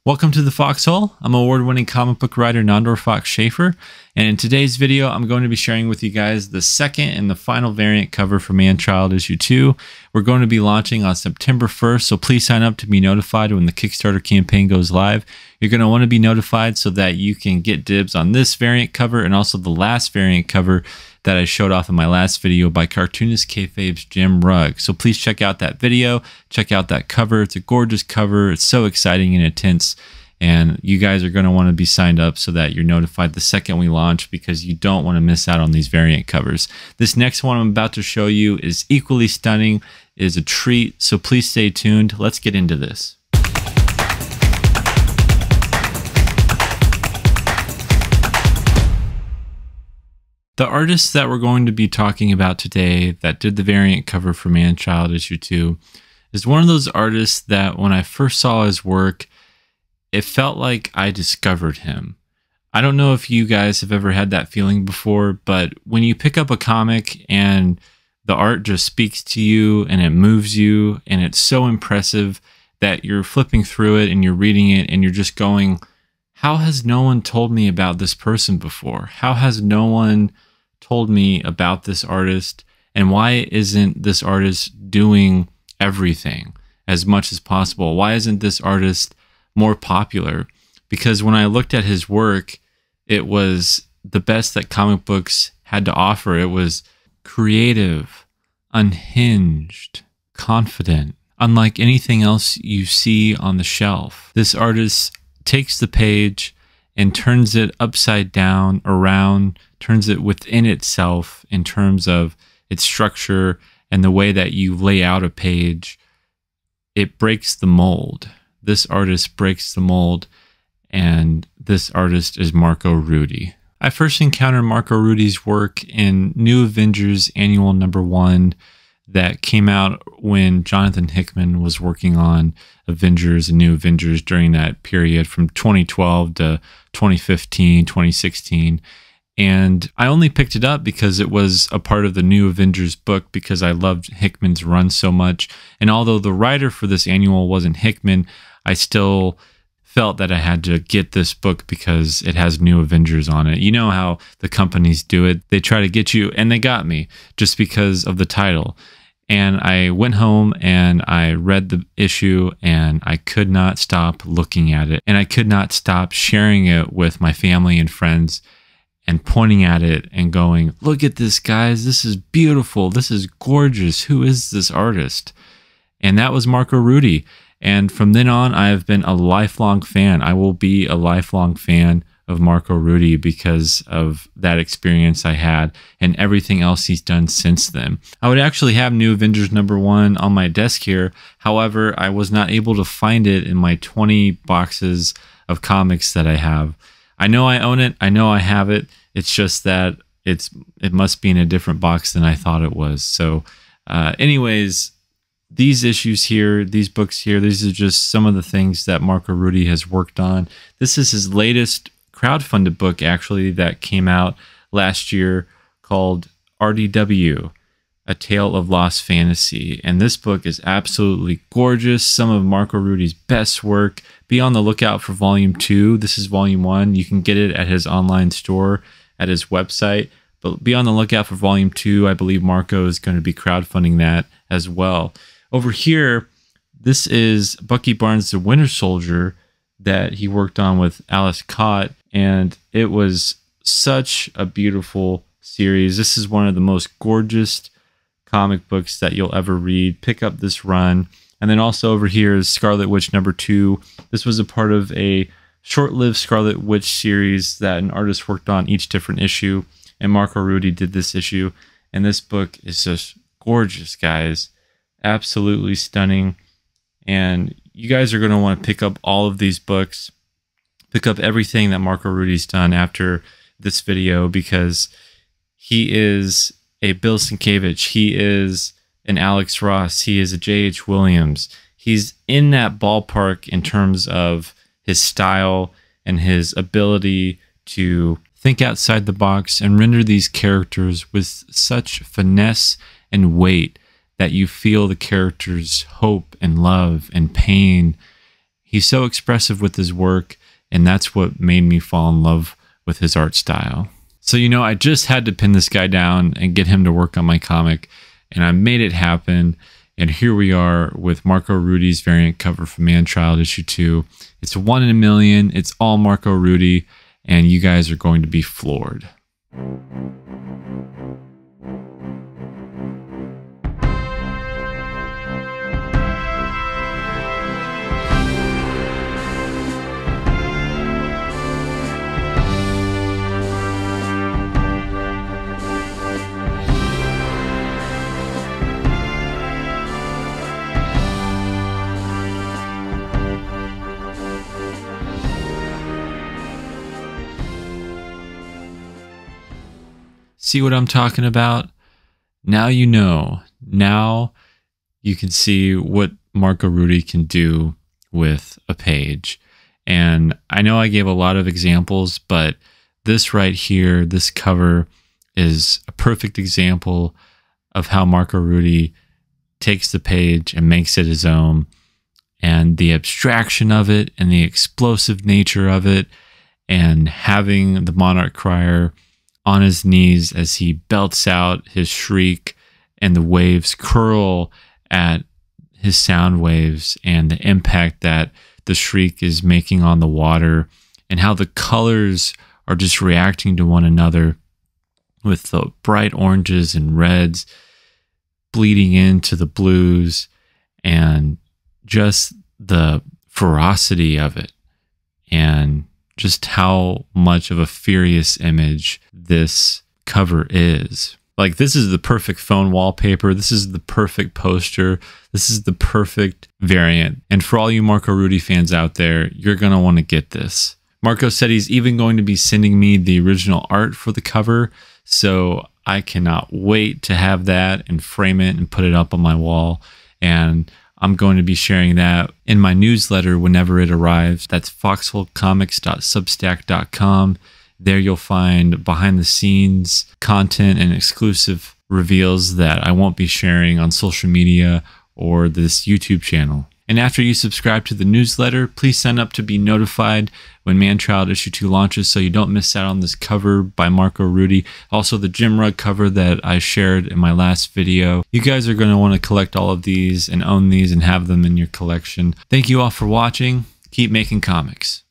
Welcome to the Foxhole. I'm award-winning comic book writer Nandor Fox Schaefer, and in today's video I'm going to be sharing with you guys the second and the final variant cover for Man-Child issue 2. We're going to be launching on September 1st, so please sign up to be notified when the Kickstarter campaign goes live. You're going to want to be notified so that you can get dibs on this variant cover and also the last variant cover that I showed off in my last video by cartoonist Kayfabe's Jim Rugg. So please check out that video, check out that cover. It's a gorgeous cover. It's so exciting and intense. And you guys are going to want to be signed up so that you're notified the second we launch, because you don't want to miss out on these variant covers. This next one I'm about to show you is equally stunning, is a treat. So please stay tuned. Let's get into this. The artist that we're going to be talking about today that did the variant cover for Man-Child issue 2 is one of those artists that when I first saw his work, it felt like I discovered him. I don't know if you guys have ever had that feeling before, but when you pick up a comic and the art just speaks to you and it moves you and it's so impressive that you're flipping through it and you're reading it and you're just going, how has no one told me about this person before? How has no one told me about this artist, and why isn't this artist doing everything as much as possible? Why isn't this artist more popular? Because when I looked at his work, it was the best that comic books had to offer. It was creative, unhinged, confident, unlike anything else you see on the shelf. This artist takes the page and turns it upside down, around, turns it within itself in terms of its structure and the way that you lay out a page. It breaks the mold. This artist breaks the mold, and this artist is Marco Rudy. I first encountered Marco Rudy's work in New Avengers Annual #1 that came out when Jonathan Hickman was working on Avengers and New Avengers during that period from 2012 to 2015, 2016. And I only picked it up because it was a part of the New Avengers book, because I loved Hickman's run so much. And although the writer for this annual wasn't Hickman, I still felt that I had to get this book because it has New Avengers on it. You know how the companies do it. They try to get you, and they got me just because of the title. And I went home and I read the issue, and I could not stop looking at it. And I could not stop sharing it with my family and friends and pointing at it and going, look at this, guys. This is beautiful. This is gorgeous. Who is this artist? And that was Marco Rudy. And from then on, I have been a lifelong fan. I will be a lifelong fan of Marco Rudy because of that experience I had and everything else he's done since then. I would actually have New Avengers #1 on my desk here. However, I was not able to find it in my 20 boxes of comics that I have. I know I own it. I know I have it. It's just that it must be in a different box than I thought it was. So anyways, these issues here, these books here, these are just some of the things that Marco Rudy has worked on. This is his latest crowdfunded book, actually, that came out last year, called RDW, A Tale of Lost Fantasy. And this book is absolutely gorgeous. Some of Marco Rudy's best work. Be on the lookout for Volume 2. This is Volume 1. You can get it at his online store, at his website. But be on the lookout for Volume 2. I believe Marco is going to be crowdfunding that as well. Over here, this is Bucky Barnes, the Winter Soldier, that he worked on with Alice Cott, and it was such a beautiful series. This is one of the most gorgeous comic books that you'll ever read. Pick up this run. And then also over here is Scarlet Witch #2. This was a part of a short-lived Scarlet Witch series that an artist worked on each different issue, and Marco Rudy did this issue. And this book is just gorgeous, guys. Absolutely stunning. And you guys are going to want to pick up all of these books, pick up everything that Marco Rudy's done after this video, because he is a Bill Sienkiewicz, he is an Alex Ross, he is a J.H. Williams. He's in that ballpark in terms of his style and his ability to think outside the box and render these characters with such finesse and weight that you feel the characters' hope and love and pain He's so expressive with his work, and that's what made me fall in love with his art style. So, I just had to pin this guy down and get him to work on my comic, and I made it happen. And here we are with Marco Rudy's variant cover for Man-Child issue 2. It's 1 in a million. It's all Marco Rudy, and you guys are going to be floored. See what I'm talking about? Now you know. Now you can see what Marco Rudy can do with a page. And I know I gave a lot of examples, but this right here, this cover, is a perfect example of how Marco Rudy takes the page and makes it his own. And the abstraction of it and the explosive nature of it, and having the Monarch Crier on his knees as he belts out his shriek, and the waves curl at his sound waves, and the impact that the shriek is making on the water, and how the colors are just reacting to one another with the bright oranges and reds bleeding into the blues, and just the ferocity of it, and just how much of a furious image this cover is. Like, this is the perfect phone wallpaper. This is the perfect poster. This is the perfect variant. And for all you Marco Rudy fans out there, you're going to want to get this. Marco said he's even going to be sending me the original art for the cover. So I cannot wait to have that and frame it and put it up on my wall. And I'm going to be sharing that in my newsletter whenever it arrives. That's foxholecomics.substack.com. There you'll find behind the scenes content and exclusive reveals that I won't be sharing on social media or this YouTube channel. And after you subscribe to the newsletter, please sign up to be notified when Man-Child issue 2 launches so you don't miss out on this cover by Marco Rudy. Also the Jim Rugg cover that I shared in my last video. You guys are going to want to collect all of these and own these and have them in your collection. Thank you all for watching. Keep making comics.